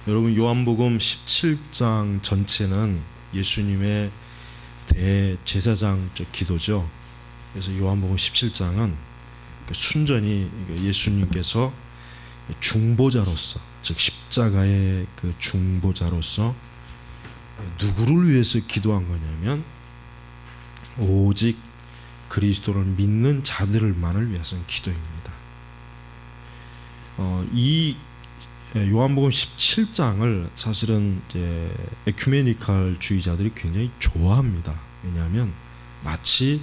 여러분, 요한복음 17장 전체는 예수님의 대제사장적 기도죠. 그래서 요한복음 17장은 순전히 예수님께서 중보자로서, 즉 십자가의 그 중보자로서 누구를 위해서 기도한 거냐면 오직 그리스도를 믿는 자들만을 위해서는 기도입니다. 이 요한복음 17장을 사실은 이제 에큐메니칼 주의자들이 굉장히 좋아합니다. 왜냐하면 마치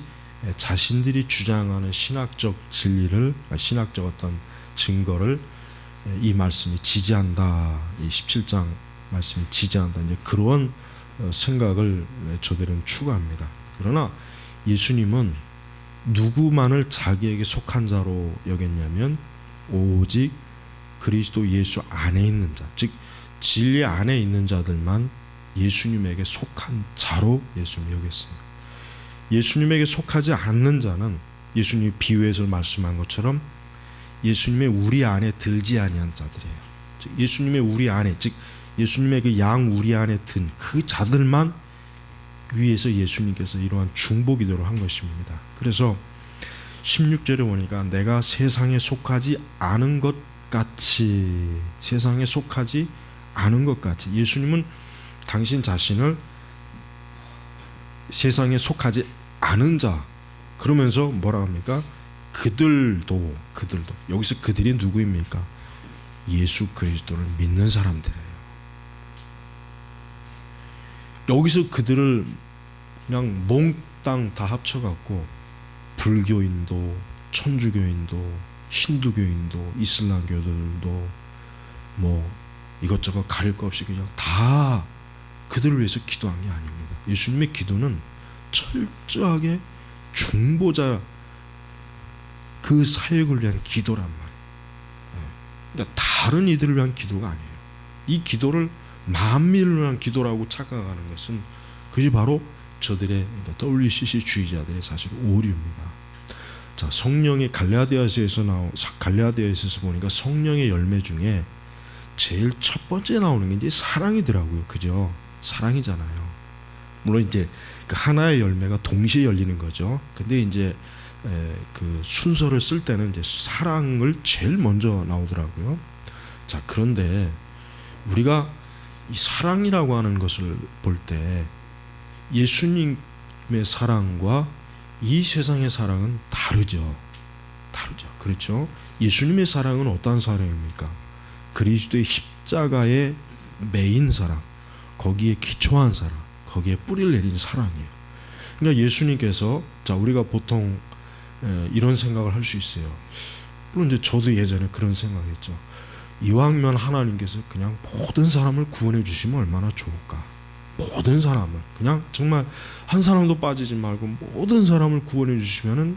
자신들이 주장하는 신학적 진리를, 신학적 어떤 증거를 이 말씀이 지지한다, 이 17장 말씀이 지지한다, 이제 그런 생각을 저들은 추구합니다. 그러나 예수님은 누구만을 자기에게 속한 자로 여겼냐면 오직 그리스도 예수 안에 있는 자, 즉 진리 안에 있는 자들만 예수님에게 속한 자로 예수님이 여겼어요. 예수님에게 속하지 않는 자는 예수님이 비유에서 말씀한 것처럼 예수님의 우리 안에 들지 아니한 자들이에요. 즉 예수님의 우리 안에, 즉 예수님의 그 양 우리 안에 든 그 자들만 위해서 예수님께서 이러한 중보기도를 한 것입니다. 그래서 16절에 보니까 내가 세상에 속하지 않은 것 같이, 세상에 속하지 않은 것 같이, 예수님은 당신 자신을 세상에 속하지 않은 자, 그러면서 뭐라 합니까? 그들도 여기서 그들이 누구입니까? 예수 그리스도를 믿는 사람들이에요. 여기서 그들을 그냥 몽땅 다 합쳐갖고 불교인도 천주교인도 힌두교인도 이슬람교들도 뭐 이것저것 가릴 것 없이 그냥 다 그들을 위해서 기도한 게 아닙니다. 예수님의 기도는 철저하게 중보자 그 사역을 위한 기도란 말이에요. 그러니까 다른 이들을 위한 기도가 아니에요. 이 기도를 만민을 위한 기도라고 착각하는 것은 그것이 바로 저들의, 그러니까 WCC 주의자들의 사실 오류입니다. 자, 성령의 갈라디아서에서 보니까 성령의 열매 중에 제일 첫 번째 나오는 게 이제 사랑이더라고요. 그죠? 사랑이잖아요. 물론 이제 그 하나의 열매가 동시에 열리는 거죠. 근데 이제 그 순서를 쓸 때는 이제 사랑을 제일 먼저 나오더라고요. 자, 그런데 우리가 이 사랑이라고 하는 것을 볼 때 예수님의 사랑과 이 세상의 사랑은 다르죠. 그렇죠? 예수님의 사랑은 어떤 사랑입니까? 그리스도의 십자가의 메인 사랑, 거기에 기초한 사랑, 거기에 뿌리를 내린 사랑이에요. 그러니까 예수님께서, 자, 우리가 보통 이런 생각을 할 수 있어요. 물론 이제 저도 예전에 그런 생각했죠. 이왕이면 하나님께서 그냥 모든 사람을 구원해 주시면 얼마나 좋을까. 모든 사람을 그냥 정말 한 사람도 빠지지 말고 모든 사람을 구원해 주시면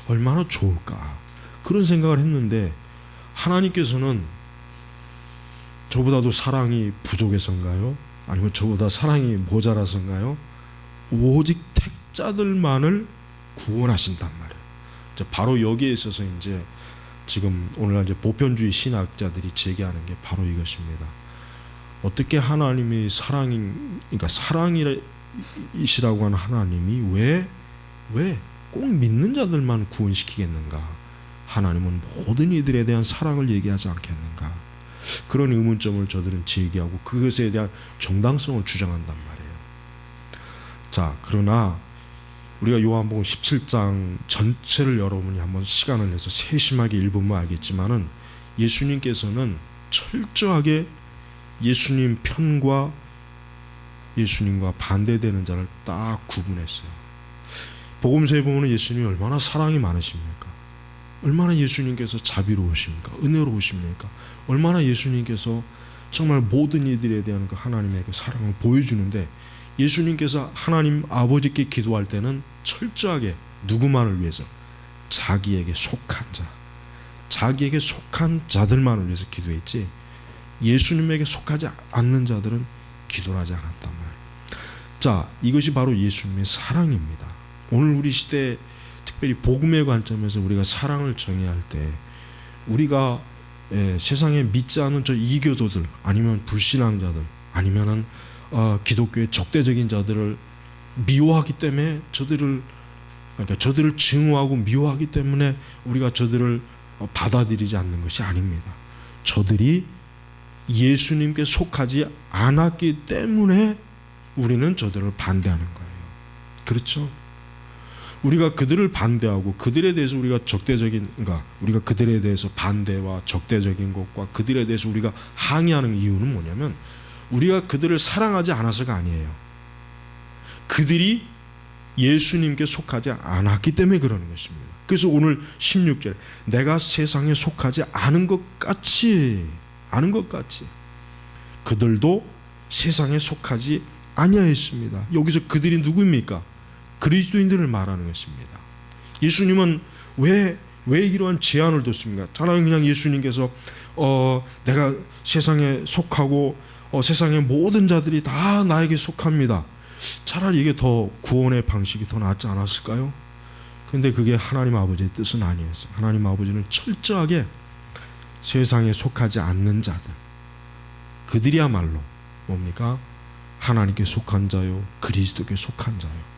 얼마나 좋을까. 그런 생각을 했는데 하나님께서는 저보다도 사랑이 부족해서인가요? 아니면 저보다 사랑이 모자라서인가요? 오직 택자들만을 구원하신단 말이에요. 바로 여기에 있어서 이제 지금 오늘날 이제 보편주의 신학자들이 제기하는 게 바로 이것입니다. 어떻게 하나님이 그러니까 사랑이시라고 하는 하나님이 왜 꼭 믿는 자들만 구원시키겠는가? 하나님은 모든 이들에 대한 사랑을 얘기하지 않겠는가? 그런 의문점을 저들은 제기하고 그것에 대한 정당성을 주장한단 말이에요. 자, 그러나 우리가 요한복음 17장 전체를 여러분이 한번 시간을 내서 세심하게 읽으면 알겠지만은 예수님께서는 철저하게 예수님 편과 예수님과 반대되는 자를 딱 구분했어요. 복음서에 보면 예수님이 얼마나 사랑이 많으십니까? 얼마나 예수님께서 자비로우십니까? 은혜로우십니까? 얼마나 예수님께서 정말 모든 이들에 대한 그 하나님의 그 사랑을 보여주는데 예수님께서 하나님 아버지께 기도할 때는 철저하게 누구만을 위해서? 자기에게 속한 자, 자기에게 속한 자들만을 위해서 기도했지 예수님에게 속하지 않는 자들은 기도를 하지 않았단 말이에요. 자, 이것이 바로 예수님의 사랑입니다. 오늘 우리 시대 특별히 복음의 관점에서 우리가 사랑을 정의할 때 우리가 세상에 믿지 않은 저 이교도들, 아니면 불신앙자들, 아니면은 기독교의 적대적인 자들을 미워하기 때문에 저들을 증오하고 미워하기 때문에 우리가 저들을 받아들이지 않는 것이 아닙니다. 저들이 예수님께 속하지 않았기 때문에 우리는 저들을 반대하는 거예요. 그렇죠? 우리가 그들을 반대하고 그들에 대해서 우리가 우리가 그들에 대해서 반대와 적대적인 것과 그들에 대해서 우리가 항의하는 이유는 뭐냐면, 우리가 그들을 사랑하지 않아서가 아니에요. 그들이 예수님께 속하지 않았기 때문에 그러는 것입니다. 그래서 오늘 16절, 내가 세상에 속하지 않은 것 같이 그들도 세상에 속하지 아니하였습니다. 여기서 그들이 누구입니까? 그리스도인들을 말하는 것입니다. 예수님은 왜 이러한 제한을 뒀습니까? 차라리 그냥 예수님께서 내가 세상에 속하고 세상의 모든 자들이 다 나에게 속합니다. 차라리 이게 더 구원의 방식이 더 낫지 않았을까요? 근데 그게 하나님 아버지의 뜻은 아니었어요. 하나님 아버지는 철저하게 세상에 속하지 않는 자들, 그들이야말로 뭡니까? 하나님께 속한 자요, 그리스도께 속한 자요.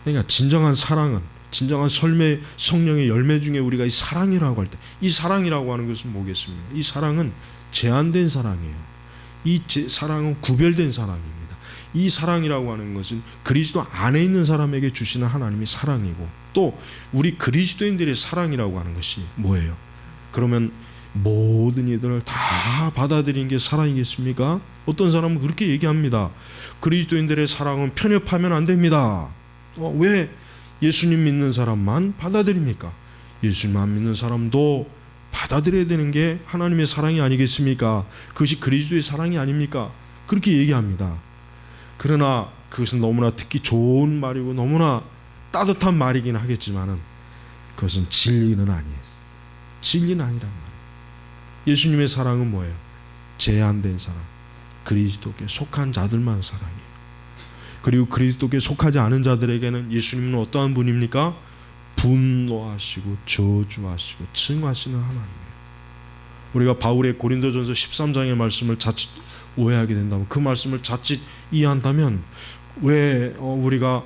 그러니까 진정한 사랑은, 진정한 성령의 열매 중에 우리가 이 사랑이라고 할 때, 이 사랑이라고 하는 것은 뭐겠습니까? 이 사랑은 제한된 사랑이에요. 이 사랑은 구별된 사랑입니다. 이 사랑이라고 하는 것은 그리스도 안에 있는 사람에게 주시는 하나님의 사랑이고, 또 우리 그리스도인들의 사랑이라고 하는 것이 뭐예요? 그러면 모든 이들을 다 받아들이는 게 사랑이겠습니까? 어떤 사람은 그렇게 얘기합니다. 그리스도인들의 사랑은 편협하면 안 됩니다. 왜 예수님 믿는 사람만 받아들입니까? 예수님 안 믿는 사람도 받아들여야 되는 게 하나님의 사랑이 아니겠습니까? 그것이 그리스도의 사랑이 아닙니까? 그렇게 얘기합니다. 그러나 그것은 너무나 듣기 좋은 말이고 너무나 따뜻한 말이긴 하겠지만은 그것은 진리는 아니에요. 진리는 아니란 말이에요. 예수님의 사랑은 뭐예요? 제한된 사랑, 그리스도께 속한 자들만 사랑해요. 그리고 그리스도께 속하지 않은 자들에게는 예수님은 어떠한 분입니까? 분노하시고 저주하시고 증오하시는 하나님이에요. 우리가 바울의 고린도전서 13장의 말씀을 자칫 오해하게 된다면, 그 말씀을 자칫 이해한다면 왜 우리가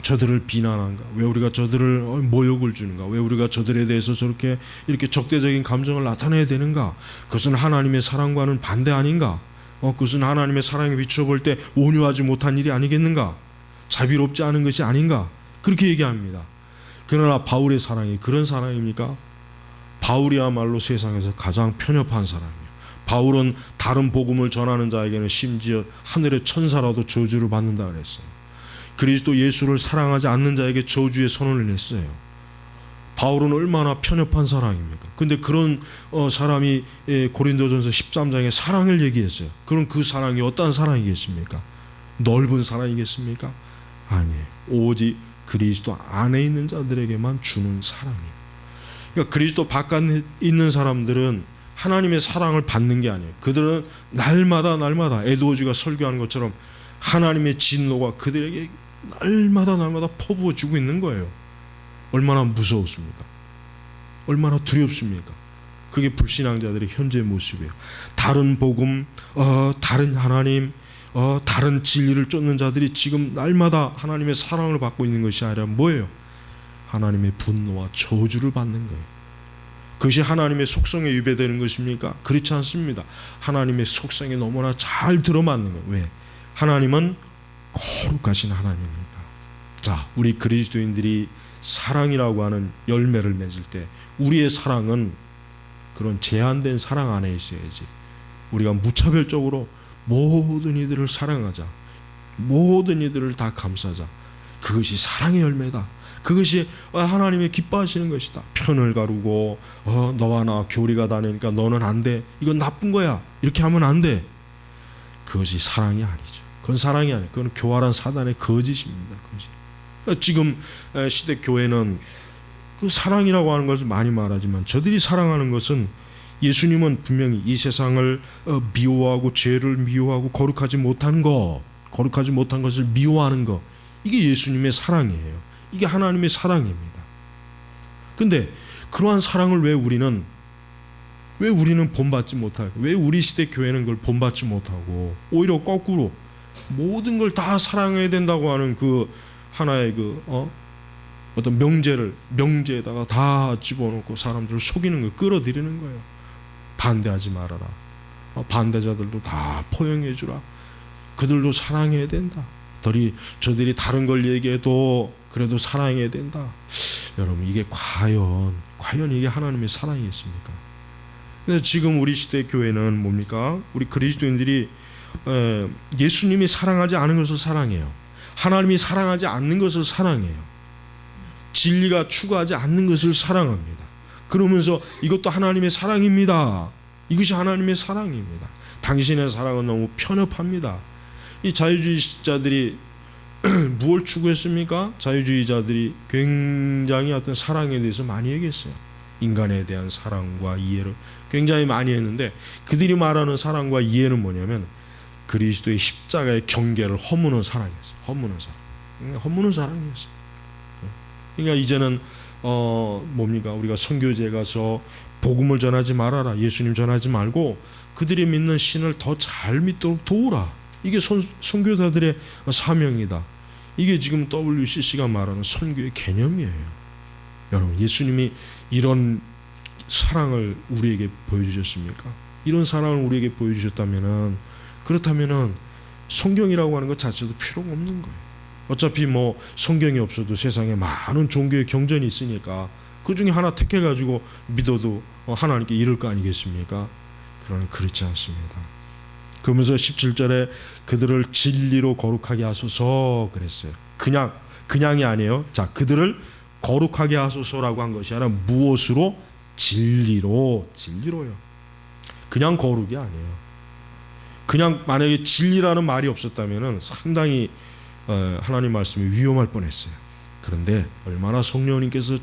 저들을 비난한가? 왜 우리가 저들을 모욕을 주는가? 왜 우리가 저들에 대해서 이렇게 적대적인 감정을 나타내야 되는가? 그것은 하나님의 사랑과는 반대 아닌가? 그것은 하나님의 사랑에 비추어 볼 때 온유하지 못한 일이 아니겠는가? 자비롭지 않은 것이 아닌가? 그렇게 얘기합니다. 그러나 바울의 사랑이 그런 사랑입니까? 바울이야말로 세상에서 가장 편협한 사람이에요. 바울은 다른 복음을 전하는 자에게는 심지어 하늘의 천사라도 저주를 받는다 그랬어요. 그리스도 예수를 사랑하지 않는 자에게 저주의 선언을 했어요. 바울은 얼마나 편협한 사랑입니까? 근데 그런 사람이 고린도전서 13장에 사랑을 얘기했어요. 그럼 그 사랑이 어떤 사랑이겠습니까? 넓은 사랑이겠습니까? 아니에요. 오직 그리스도 안에 있는 자들에게만 주는 사랑이에요. 그러니까 그리스도 바깥에 있는 사람들은 하나님의 사랑을 받는 게 아니에요. 그들은 날마다 에드워즈가 설교하는 것처럼 하나님의 진노가 그들에게 날마다 퍼부어지고 있는 거예요. 얼마나 무서웠습니까? 얼마나 두렵습니까? 그게 불신앙자들의 현재 모습이에요. 다른 복음, 다른 하나님, 다른 진리를 쫓는 자들이 지금 날마다 하나님의 사랑을 받고 있는 것이 아니라 뭐예요? 하나님의 분노와 저주를 받는 거예요. 그것이 하나님의 속성에 위배되는 것입니까? 그렇지 않습니다. 하나님의 속성에 너무나 잘 들어맞는 거예요. 왜? 하나님은 거룩하신 하나님입니다. 자, 우리 그리스도인들이 사랑이라고 하는 열매를 맺을 때 우리의 사랑은 그런 제한된 사랑 안에 있어야지. 우리가 무차별적으로 모든 이들을 사랑하자, 모든 이들을 다 감싸자. 그것이 사랑의 열매다. 그것이 하나님이 기뻐하시는 것이다. 편을 가르고 너와 나 교리가 다르니까 너는 안 돼, 이건 나쁜 거야, 이렇게 하면 안 돼. 그것이 사랑이 아니죠. 그건 사랑이 아니에요. 그건 교활한 사단의 거짓입니다. 거짓. 지금 시대 교회는 그 사랑이라고 하는 것을 많이 말하지만 저들이 사랑하는 것은, 예수님은 분명히 이 세상을 미워하고 죄를 미워하고 거룩하지 못한 것을 미워하는 것, 이게 예수님의 사랑이에요. 이게 하나님의 사랑입니다. 근데 그러한 사랑을 왜 우리는 왜 우리는 본받지 못할까? 왜 우리 시대 교회는 그걸 본받지 못하고 오히려 거꾸로 모든 걸 다 사랑해야 된다고 하는 그 하나의 어떤 명제에다가 다 집어넣고 사람들을 속이는 걸 끌어들이는 거예요. 반대하지 말아라. 반대자들도 다 포용해 주라. 그들도 사랑해야 된다. 저들이 다른 걸 얘기해도 그래도 사랑해야 된다. 여러분, 이게 과연 이게 하나님의 사랑이겠습니까? 근데 지금 우리 시대 교회는 뭡니까? 우리 그리스도인들이 예수님이 사랑하지 않은 것을 사랑해요. 하나님이 사랑하지 않는 것을 사랑해요. 진리가 추구하지 않는 것을 사랑합니다. 그러면서 이것도 하나님의 사랑입니다. 이것이 하나님의 사랑입니다. 당신의 사랑은 너무 편협합니다. 이 자유주의자들이 무엇을 추구했습니까? 자유주의자들이 굉장히 어떤 사랑에 대해서 많이 얘기했어요. 인간에 대한 사랑과 이해를 굉장히 많이 했는데, 그들이 말하는 사랑과 이해는 뭐냐면 그리스도의 십자가의 경계를 허무는 사랑이었어요. 허무는 사랑이었어요. 그러니까 이제는 뭡니까? 우리가 선교지에 가서 복음을 전하지 말아라. 예수님 전하지 말고 그들이 믿는 신을 더 잘 믿도록 도우라. 이게 선교사들의 사명이다. 이게 지금 WCC가 말하는 선교의 개념이에요. 여러분, 예수님이 이런 사랑을 우리에게 보여주셨습니까? 이런 사랑을 우리에게 그렇다면은 성경이라고 하는 것 자체도 필요가 없는 거예요. 어차피 뭐 성경이 없어도 세상에 많은 종교의 경전이 있으니까 그 중에 하나 택해가지고 믿어도 하나님께 이를 거 아니겠습니까? 그러나 그렇지 않습니다. 그러면서 17절에 그들을 진리로 거룩하게 하소서 그랬어요. 그냥이 아니에요. 자, 그들을 거룩하게 하소서라고 한 것이 아니라 무엇으로? 진리로요. 그냥 거룩이 아니에요. 그냥 만약에 진리라는 말이 없었다면은 상당히 하나님 말씀이 위험할 뻔했어요. 그런데 얼마나 성령님께서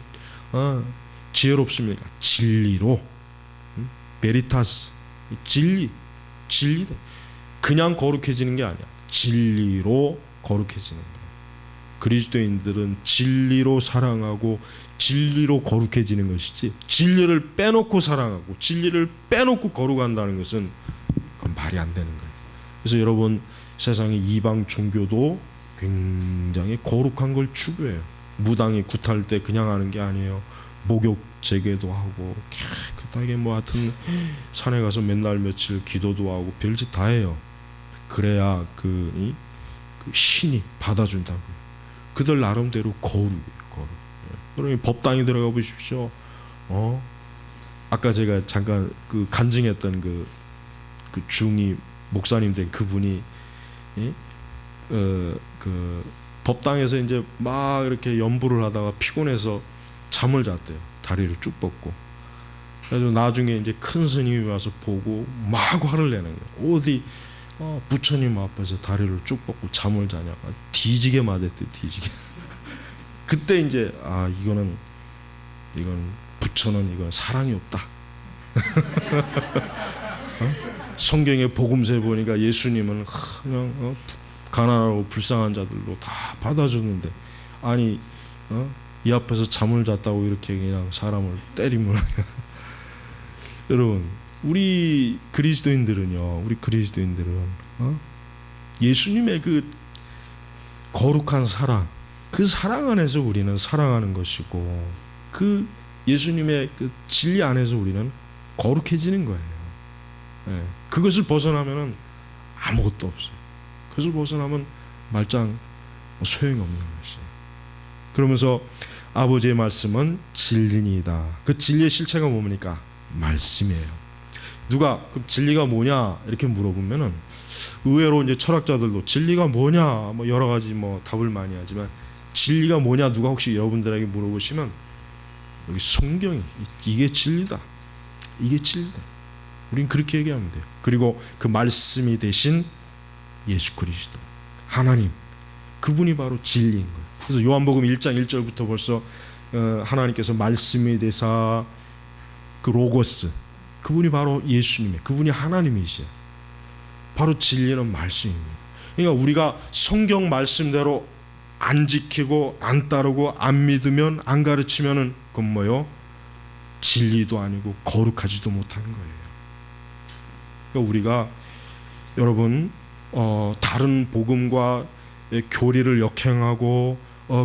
지혜롭습니까? 진리로, 베리타스, 진리다. 그냥 거룩해지는 게 아니야. 진리로 거룩해지는 거야. 그리스도인들은 진리로 사랑하고 진리로 거룩해지는 것이지, 진리를 빼놓고 사랑하고 진리를 빼놓고 거룩한다는 것은 그건 말이 안 되는 거예요. 그래서 여러분, 세상의 이방 종교도 굉장히 거룩한 걸 추구해요. 무당이 굿할 때 그냥 하는 게 아니에요. 목욕 재개도 하고 깨끗하게 하여튼 산에 가서 맨날 며칠 기도도 하고 별짓 다 해요. 그래야 그 신이 받아준다고요. 그들 나름대로 거룩이에요. 여러분, 법당에 들어가 보십시오. 아까 제가 잠깐 간증했던 그 중이 목사님 된 그분이 그 법당에서 이제 막 이렇게 연부를 하다가 피곤해서 잠을 잤대요. 다리를 쭉 뻗고. 그래서 나중에 이제 큰 스님이 와서 보고 막 화를 내는 거예요. 어디 부처님 앞에서 다리를 쭉 뻗고 잠을 자냐고 뒤지게 맞았대. 뒤지게. 그때 이제 이건 부처는 이건 사랑이 없다. 성경의 복음서에 보니까 예수님은 그냥 가난하고 불쌍한 자들로 다 받아줬는데, 아니 이 앞에서 잠을 잤다고 이렇게 그냥 사람을 때리면 여러분, 우리 그리스도인들은 예수님의 그 거룩한 사랑, 그 사랑 안에서 우리는 사랑하는 것이고, 그 예수님의 그 진리 안에서 우리는 거룩해지는 거예요. 그것을 벗어나면은 아무것도 없어요. 그것을 벗어나면 말짱 소용이 없는 것이에요. 그러면서 아버지의 말씀은 진리니이다. 그 진리의 실체가 뭡니까? 말씀이에요. 누가 그 진리가 뭐냐 이렇게 물어보면은 의외로 이제 철학자들도 진리가 뭐냐 여러 가지 답을 많이 하지만, 진리가 뭐냐 누가 혹시 여러분들에게 물어보시면 여기 성경이 이게 진리다. 이게 진리다. 우린 그렇게 얘기하면 돼요. 그리고 그 말씀이 되신 예수 그리스도 하나님, 그분이 바로 진리인 거예요. 그래서 요한복음 1장 1절부터 벌써 하나님께서 말씀이 되사 그 로고스, 그분이 바로 예수님이에요. 그분이 하나님이시에요. 바로 진리는 말씀입니다. 그러니까 우리가 성경 말씀대로 안 지키고 안 따르고 안 믿으면, 안 가르치면은 그건 뭐요? 진리도 아니고 거룩하지도 못하는 거예요. 그러니까 우리가 여러분 다른 복음과 교리를 역행하고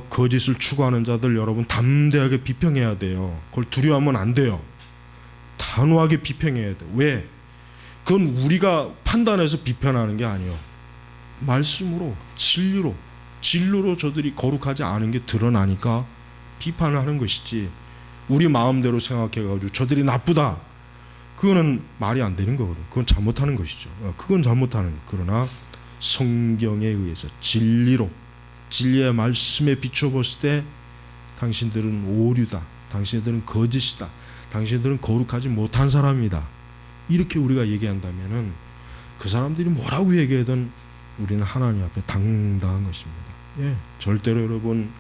거짓을 추구하는 자들 여러분 담대하게 비평해야 돼요. 그걸 두려워하면 안 돼요. 단호하게 비평해야 돼요. 왜? 그건 우리가 판단해서 비판하는 게 아니에요. 말씀으로 진리로 저들이 거룩하지 않은 게 드러나니까 비판을 하는 것이지, 우리 마음대로 생각해가지고 저들이 나쁘다, 그거는 말이 안 되는 거거든. 그건 잘못하는 것이죠. 그건 잘못하는. 그러나 성경에 의해서 진리의 말씀에 비춰봤을 때 당신들은 오류다, 당신들은 거짓이다, 당신들은 거룩하지 못한 사람이다, 이렇게 우리가 얘기한다면은 그 사람들이 뭐라고 얘기하든 우리는 하나님 앞에 당당한 것입니다. 예, 절대로 여러분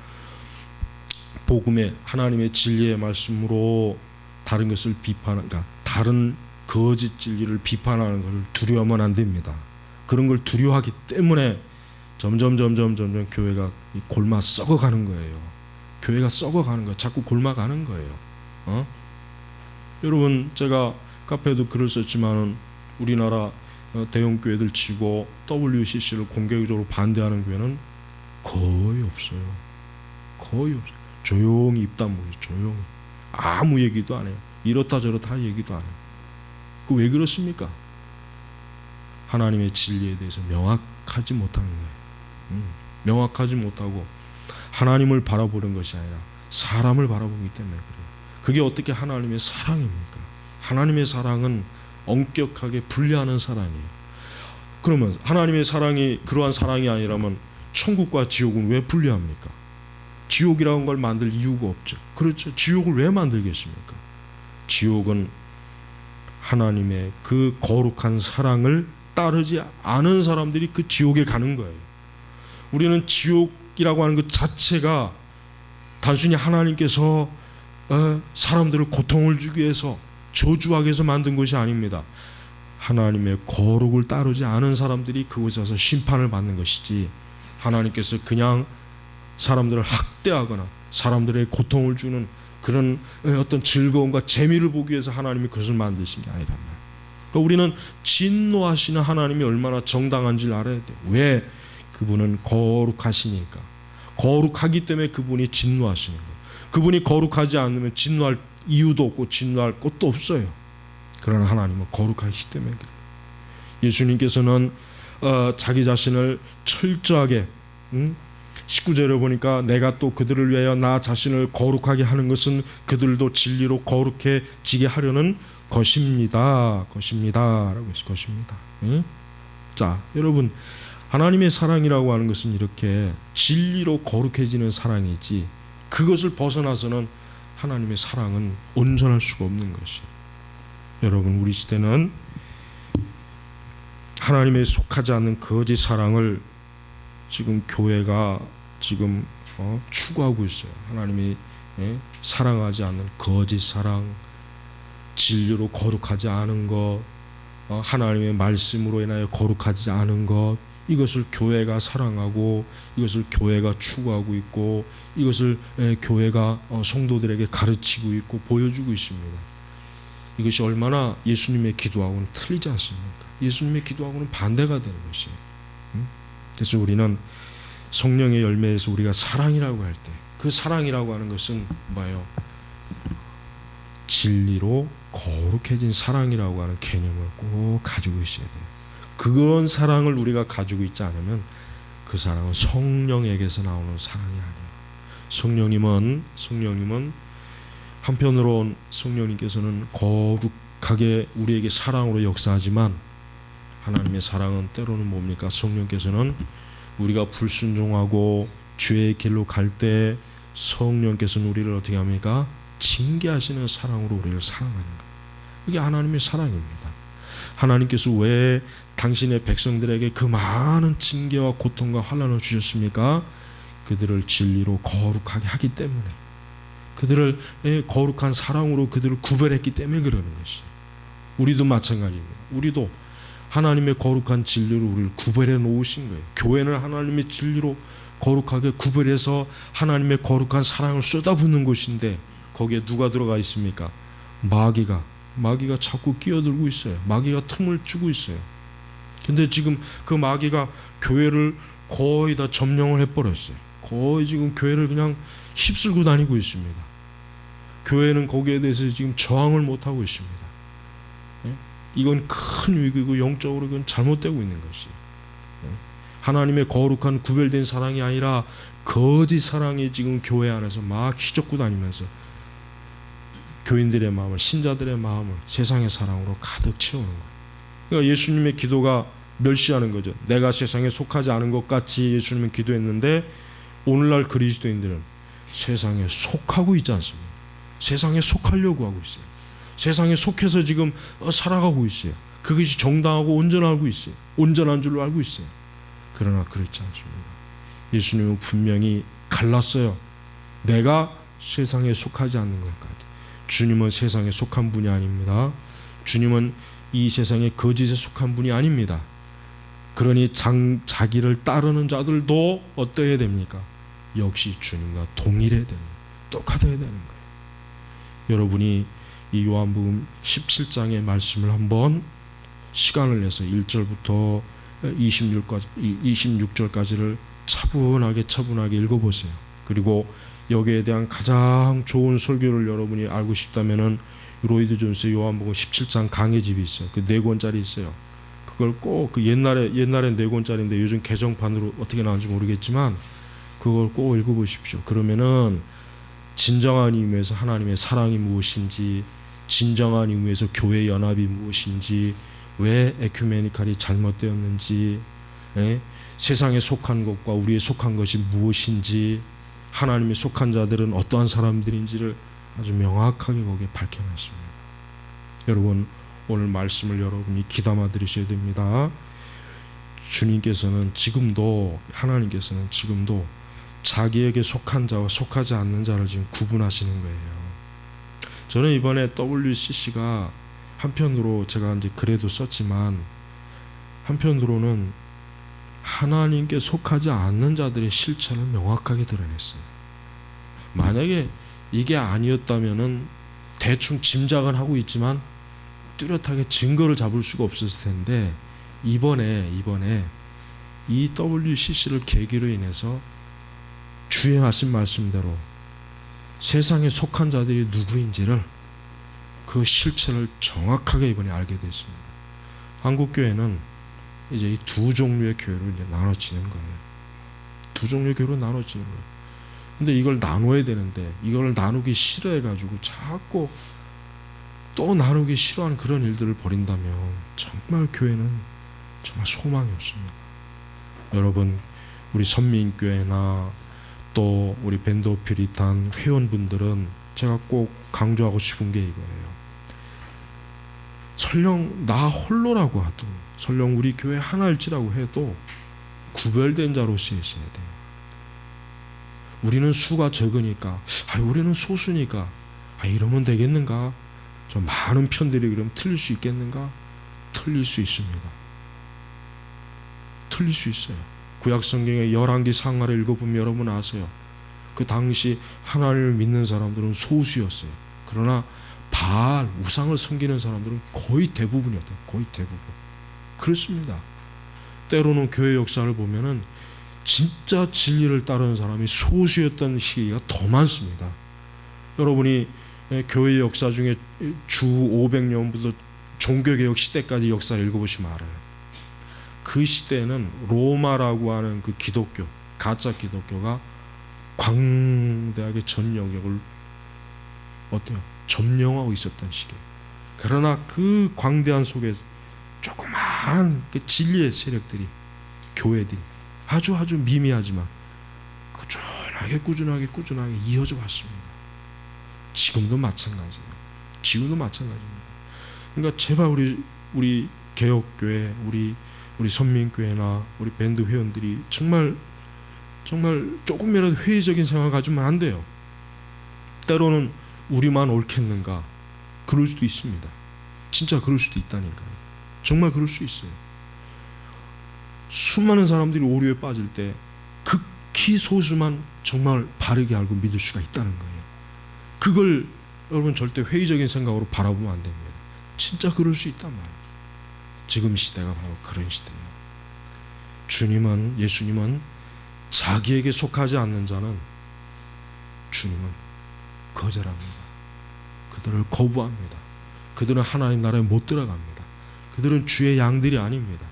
복음의 하나님의 진리의 말씀으로 다른 것을 그러니까 다른 거짓 진리를 비판하는 것을 두려워하면 안 됩니다. 그런 걸 두려워하기 때문에 점점 교회가 골마 썩어가는 거예요. 교회가 썩어가는 거예요. 자꾸 골마가는 거예요. 여러분 제가 카페에도 글을 썼지만은 우리나라 대형 교회들 치고 WCC를 공개적으로 반대하는 교회는 거의 없어요. 거의 없어요. 조용히 입담 모으죠. 조용히 아무 얘기도 안 해요. 이렇다 저렇다 얘기도 안 해요. 그 왜 그렇습니까? 하나님의 진리에 대해서 명확하지 못하는 거예요. 명확하지 못하고 하나님을 바라보는 것이 아니라 사람을 바라보기 때문에 그래요. 그게 어떻게 하나님의 사랑입니까? 하나님의 사랑은 엄격하게 분리하는 사랑이에요. 그러면 하나님의 사랑이 그러한 사랑이 아니라면 천국과 지옥은 왜 분리합니까? 지옥이라는 걸 만들 이유가 없죠. 그렇죠. 지옥을 왜 만들겠습니까? 지옥은 하나님의 그 거룩한 사랑을 따르지 않은 사람들이 그 지옥에 가는 거예요. 우리는 지옥이라고 하는 것 자체가 단순히 하나님께서 사람들을 고통을 주기 위해서 저주하기 위해서 만든 것이 아닙니다. 하나님의 거룩을 따르지 않은 사람들이 그곳에서 심판을 받는 것이지, 하나님께서 그냥 사람들을 학대하거나 사람들의 고통을 주는 그런 어떤 즐거움과 재미를 보기 위해서 하나님이 그것을 만드신 게 아니란 말이에요. 그러니까 우리는 진노하시는 하나님이 얼마나 정당한지를 알아야 돼요. 왜? 그분은 거룩하시니까. 거룩하기 때문에 그분이 진노하시는 거예요. 그분이 거룩하지 않으면 진노할 이유도 없고 진노할 것도 없어요. 그러나 하나님은 거룩하시기 때문에 그래요. 예수님께서는 자기 자신을 철저하게 19절에 보니까 내가 또 그들을 위하여 나 자신을 거룩하게 하는 것은 그들도 진리로 거룩해지게 하려는 것입니다. 라고 했어요. 것입니다. 자, 여러분 하나님의 사랑이라고 하는 것은 이렇게 진리로 거룩해지는 사랑이지, 그것을 벗어나서는 하나님의 사랑은 온전할 수가 없는 것이에요. 여러분 우리 시대는 하나님에 속하지 않는 거짓 사랑을 지금 교회가 지금 추구하고 있어요. 하나님이 사랑하지 않는 거짓 사랑, 진리로 거룩하지 않은 것, 하나님의 말씀으로 인하여 거룩하지 않은 것, 이것을 교회가 사랑하고 이것을 교회가 추구하고 있고 이것을 교회가 성도들에게 가르치고 있고 보여주고 있습니다. 이것이 얼마나 예수님의 기도하고는 틀리지 않습니까? 예수님의 기도하고는 반대가 되는 것이에요. 그래서 우리는 성령의 열매에서 우리가 사랑이라고 할 때 그 사랑이라고 하는 것은 뭐예요? 진리로 거룩해진 사랑이라고 하는 개념을 꼭 가지고 있어야 돼요. 그런 사랑을 우리가 가지고 있지 않으면 그 사랑은 성령에게서 나오는 사랑이 아니에요. 성령님은 한편으론 성령님께서는 거룩하게 우리에게 사랑으로 역사하지만 하나님의 사랑은 때로는 뭡니까? 성령께서는 우리가 불순종하고 죄의 길로 갈 때 성령께서는 우리를 어떻게 합니까? 징계하시는 사랑으로 우리를 사랑하는 거예요. 이게 하나님의 사랑입니다. 하나님께서 왜 당신의 백성들에게 그 많은 징계와 고통과 환난을 주셨습니까? 그들을 진리로 거룩하게 하기 때문에, 그들을 거룩한 사랑으로 그들을 구별했기 때문에 그러는 것이에요. 우리도 마찬가지입니다. 우리도 하나님의 거룩한 진리로 우리를 구별해 놓으신 거예요. 교회는 하나님의 진리로 거룩하게 구별해서 하나님의 거룩한 사랑을 쏟아붓는 곳인데 거기에 누가 들어가 있습니까? 마귀가 자꾸 끼어들고 있어요. 마귀가 틈을 주고 있어요. 근데 지금 그 마귀가 교회를 거의 다 점령을 해버렸어요. 거의 지금 교회를 그냥 휩쓸고 다니고 있습니다. 교회는 거기에 대해서 지금 저항을 못하고 있습니다. 이건 큰 위기고 영적으로 이건 잘못되고 있는 것이에요. 하나님의 거룩한 구별된 사랑이 아니라 거짓 사랑이 지금 교회 안에서 막 휘젓고 다니면서 교인들의 마음을, 신자들의 마음을 세상의 사랑으로 가득 채우는 거예요. 그러니까 예수님의 기도가 멸시하는 거죠. 내가 세상에 속하지 않은 것 같이 예수님은 기도했는데 오늘날 그리스도인들은 세상에 속하고 있지 않습니까? 세상에 속하려고 하고 있어요. 세상에 속해서 지금 살아가고 있어요. 그것이 정당하고 온전하고 있어요. 온전한 줄로 알고 있어요. 그러나 그렇지 않습니다. 예수님은 분명히 갈랐어요. 내가 세상에 속하지 않는 것까지. 주님은 세상에 속한 분이 아닙니다. 주님은 이 세상의 거짓에 속한 분이 아닙니다. 그러니 자기를 따르는 자들도 어떠해야 됩니까? 역시 주님과 동일해야 됩니다. 똑같아야 되는 거예요. 여러분이 이 요한복음 17장의 말씀을 한번 시간을 내서 1절부터 26절까지를 차분하게 읽어보세요. 그리고 여기에 대한 가장 좋은 설교를 여러분이 알고 싶다면은 로이드 존스의 요한복음 17장 강해집이 있어요. 그 4권짜리 있어요. 그걸 꼭 그 옛날에 4권짜리인데 요즘 개정판으로 어떻게 나오는지 모르겠지만 그걸 꼭 읽어보십시오. 그러면은 진정한 의미에서 하나님의 사랑이 무엇인지, 진정한 의미에서 교회 연합이 무엇인지, 왜 에큐메니칼이 잘못되었는지, 세상에 속한 것과 우리의 속한 것이 무엇인지, 하나님의 속한 자들은 어떠한 사람들인지를 아주 명확하게 거기에 밝혀놨습니다. 여러분, 오늘 말씀을 여러분이 귀담아 들으셔야 됩니다. 주님께서는 지금도, 하나님께서는 지금도 자기에게 속한 자와 속하지 않는 자를 지금 구분하시는 거예요. 저는 이번에 WCC가 한편으로 제가 이제 글에도 썼지만 한편으로는 하나님께 속하지 않는 자들의 실체를 명확하게 드러냈어요. 만약에 이게 아니었다면은 대충 짐작은 하고 있지만 뚜렷하게 증거를 잡을 수가 없었을 텐데 이번에 이 WCC를 계기로 인해서 주의 하신 말씀대로 세상에 속한 자들이 누구인지를 그 실체를 정확하게 이번에 알게 됐습니다. 한국 교회는 이제 이 두 종류의 교회로 이제 나눠지는 거예요. 두 종류의 교회로 나눠지는 거예요. 근데 이걸 나눠야 되는데 이걸 나누기 싫어해가지고 자꾸 또 나누기 싫어하는 그런 일들을 벌인다면 정말 교회는 정말 소망이 없습니다. 여러분, 우리 선민교회나 또 우리 밴드 오브 퓨리탄 회원분들은 제가 꼭 강조하고 싶은 게 이거예요. 설령 나 홀로라고 하도, 설령 우리 교회 하나일지라고 해도 구별된 자로서 있어야 돼요. 우리는 수가 적으니까, 우리는 소수니까, 이러면 되겠는가? 저 많은 편들이 그럼 틀릴 수 있겠는가? 틀릴 수 있습니다. 틀릴 수 있어요. 구약성경의 열왕기 상하를 읽어보면 여러분 아세요. 그 당시 하나님을 믿는 사람들은 소수였어요. 그러나 바알, 우상을 섬기는 사람들은 거의 대부분이었다. 거의 대부분. 그렇습니다. 때로는 교회 역사를 보면은 진짜 진리를 따르는 사람이 소수였던 시기가 더 많습니다. 여러분이 교회 역사 중에 주 500년부터 종교개혁 시대까지 역사를 읽어보시면 알아요. 그 시대에는 로마라고 하는 그 기독교, 가짜 기독교가 광대하게 전 영역을 점령하고 있었던 시기예요. 그러나 그 광대한 속에 조그마한 그 진리의 세력들이, 교회들이 아주 미미하지만 꾸준하게 이어져 왔습니다. 지금도 마찬가지예요. 그러니까 제발 우리 개혁교회, 우리 선민교회나 우리 밴드 회원들이 정말 조금이라도 회의적인 생각을 가지면 안 돼요. 때로는 우리만 옳겠는가? 그럴 수도 있습니다. 진짜 그럴 수도 있다니까요. 정말 그럴 수 있어요. 수많은 사람들이 오류에 빠질 때 극히 소수만 정말 바르게 알고 믿을 수가 있다는 거예요. 그걸 여러분 절대 회의적인 생각으로 바라보면 안 됩니다. 진짜 그럴 수 있단 말이에요. 지금 시대가 바로 그런 시대예요. 예수님은 자기에게 속하지 않는 자는 주님은 거절합니다. 그들을 거부합니다. 그들은 하나님 나라에 못 들어갑니다. 그들은 주의 양들이 아닙니다.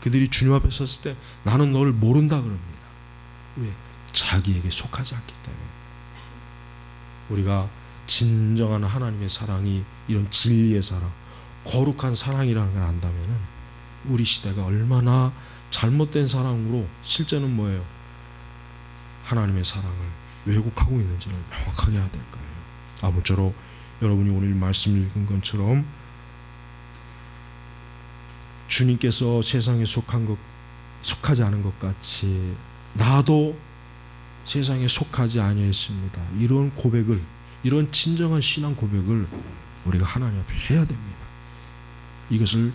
그들이 주님 앞에 섰을 때 나는 너를 모른다 그럽니다. 왜? 자기에게 속하지 않기 때문에. 우리가 진정한 하나님의 사랑이 이런 진리의 사랑, 거룩한 사랑이라는 걸 안다면은 우리 시대가 얼마나 잘못된 사랑으로 실제는 뭐예요? 하나님의 사랑을 왜곡하고 있는지를 명확하게 해야 될 거예요. 아무쪼록 여러분이 오늘 말씀 읽은 것처럼 주님께서 세상에 속하지 않은 것 같이 나도 세상에 속하지 아니했습니다. 이런 고백을, 이런 진정한 신앙 고백을 우리가 하나님 앞에 해야 됩니다. 이것을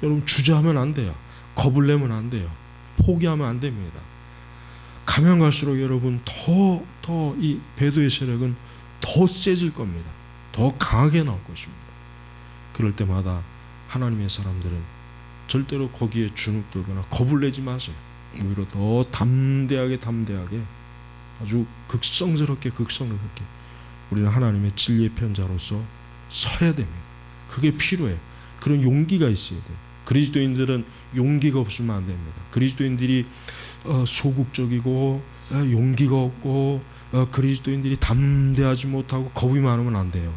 여러분 주저하면 안 돼요. 겁을 내면 안 돼요. 포기하면 안 됩니다. 가면 갈수록 여러분 더 이 배도의 세력은 더 세질 겁니다. 더 강하게 나올 것입니다. 그럴 때마다 하나님의 사람들은 절대로 거기에 주눅들거나 겁을 내지 마세요. 오히려 더 담대하게 아주 극성스럽게 우리는 하나님의 진리의 편자로서 서야 됩니다. 그게 필요해요. 그런 용기가 있어야 돼요. 그리스도인들은 용기가 없으면 안 됩니다. 그리스도인들이 소극적이고 용기가 없고 그리스도인들이 담대하지 못하고 겁이 많으면 안 돼요.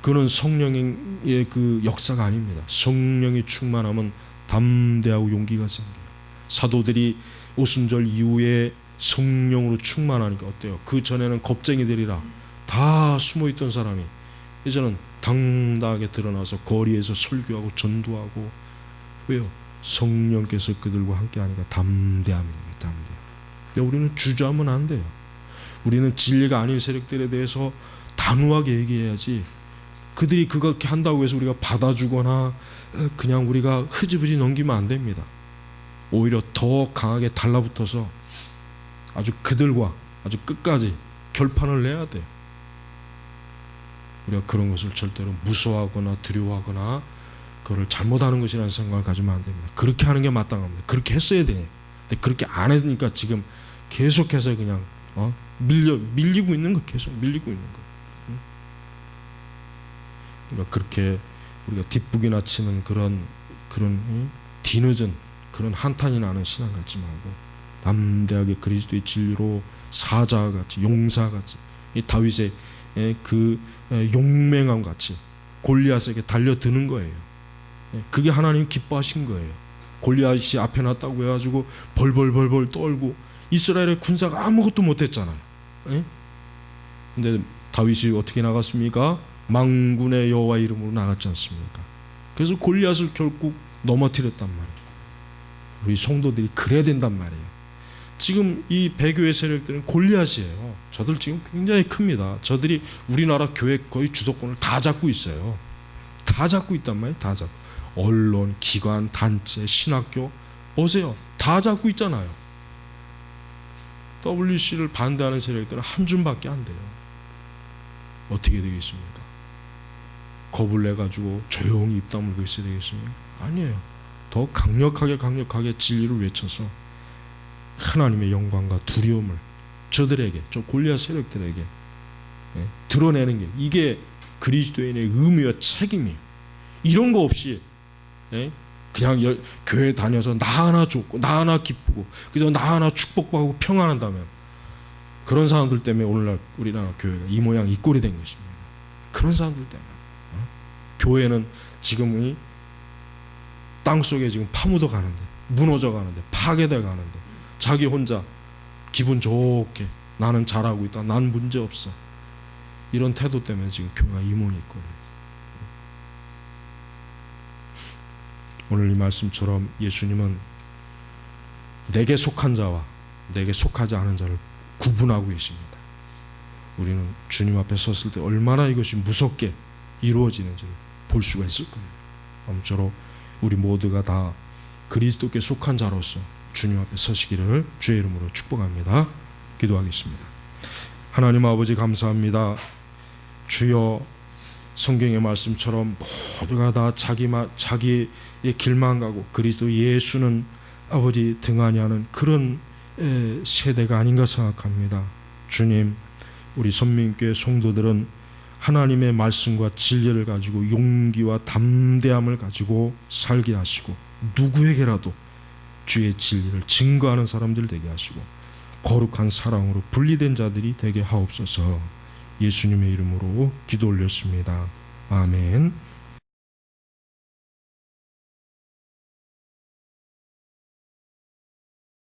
그는 성령의 그 역사가 아닙니다. 성령이 충만하면 담대하고 용기가 생겨요. 사도들이 오순절 이후에 성령으로 충만하니까 어때요? 그 전에는 겁쟁이들이라 다 숨어있던 사람이 이제는 당당하게 드러나서 거리에서 설교하고 전도하고. 왜요? 성령께서 그들과 함께하니까 담대함입니다. 우리는 주저하면 안 돼요. 우리는 진리가 아닌 세력들에 대해서 단호하게 얘기해야지, 그들이 그렇게 한다고 해서 우리가 받아주거나 그냥 우리가 흐지부지 넘기면 안 됩니다. 오히려 더 강하게 달라붙어서 아주 그들과 아주 끝까지 결판을 내야 돼요. 우리가 그런 것을 절대로 무서워하거나 두려워하거나 그걸 잘못하는 것이라는 생각을 가지면 안 됩니다. 그렇게 하는 게 마땅합니다. 그렇게 했어야 돼. 근데 그렇게 안 했으니까 지금 계속해서 그냥 밀리고 있는 거, 계속 밀리고 있는 거. 그러니까 그렇게 우리가 뒷북이나 치는 그런 뒤늦은 그런 한탄이 나는 신앙 갖지 말고 담대하게 그리스도의 진리로 사자와 같이, 용사와 같이, 이 다윗의 그 용맹함 같이 골리앗에게 달려드는 거예요. 그게 하나님 기뻐하신 거예요. 골리앗이 앞에 놨다고 해가지고 벌벌 떨고 이스라엘의 군사가 아무것도 못했잖아요. 근데 다윗이 어떻게 나갔습니까? 만군의 여호와 이름으로 나갔지 않습니까? 그래서 골리앗을 결국 넘어뜨렸단 말이에요. 우리 성도들이 그래야 된단 말이에요. 지금 이 배교의 세력들은 골리앗이에요. 저들 지금 굉장히 큽니다. 저들이 우리나라 교회 거의 주도권을 다 잡고 있어요. 다 잡고 있단 말이에요. 다 잡고. 언론, 기관, 단체, 신학교 보세요. 다 잡고 있잖아요. WC를 반대하는 세력들은 한 줌밖에 안 돼요. 어떻게 되겠습니까? 겁을 내가지고 조용히 입 다물고 있어야 되겠습니까? 아니에요. 더 강력하게 진리를 외쳐서 하나님의 영광과 두려움을 저들에게, 저 골리앗 세력들에게 드러내는 게, 이게 그리스도인의 의무와 책임이에요. 이런 거 없이 그냥 교회 다녀서 나 하나 좋고 나 하나 기쁘고 그저 나 하나 축복받고 평안한다면, 그런 사람들 때문에 오늘날 우리나라 교회가 이 모양 이 꼴이 된 것입니다. 그런 사람들 때문에 교회는 지금 이 땅속에 지금 파묻어 가는데, 무너져 가는데, 파괴돼 가는데, 자기 혼자 기분 좋게 나는 잘하고 있다, 난 문제 없어, 이런 태도 때문에 지금 교회가 이 모양이 있거든요. 오늘 이 말씀처럼 예수님은 내게 속한 자와 내게 속하지 않은 자를 구분하고 계십니다. 우리는 주님 앞에 섰을 때 얼마나 이것이 무섭게 이루어지는지를 볼 수가 있을 겁니다. 아무쪼록 우리 모두가 다 그리스도께 속한 자로서 주님 앞에 서시기를 주의 이름으로 축복합니다. 기도하겠습니다. 하나님 아버지 감사합니다. 주여, 성경의 말씀처럼 모두가 다 자기의 길만 가고 그리스도 예수는 아버지 등하니 하는 그런 세대가 아닌가 생각합니다. 주님, 우리 선민교회 성도들은 하나님의 말씀과 진리를 가지고 용기와 담대함을 가지고 살게 하시고 누구에게라도 주의 진리를 증거하는 사람들 되게 하시고 거룩한 사랑으로 분리된 자들이 되게 하옵소서. 예수님의 이름으로 기도 올렸습니다. 아멘.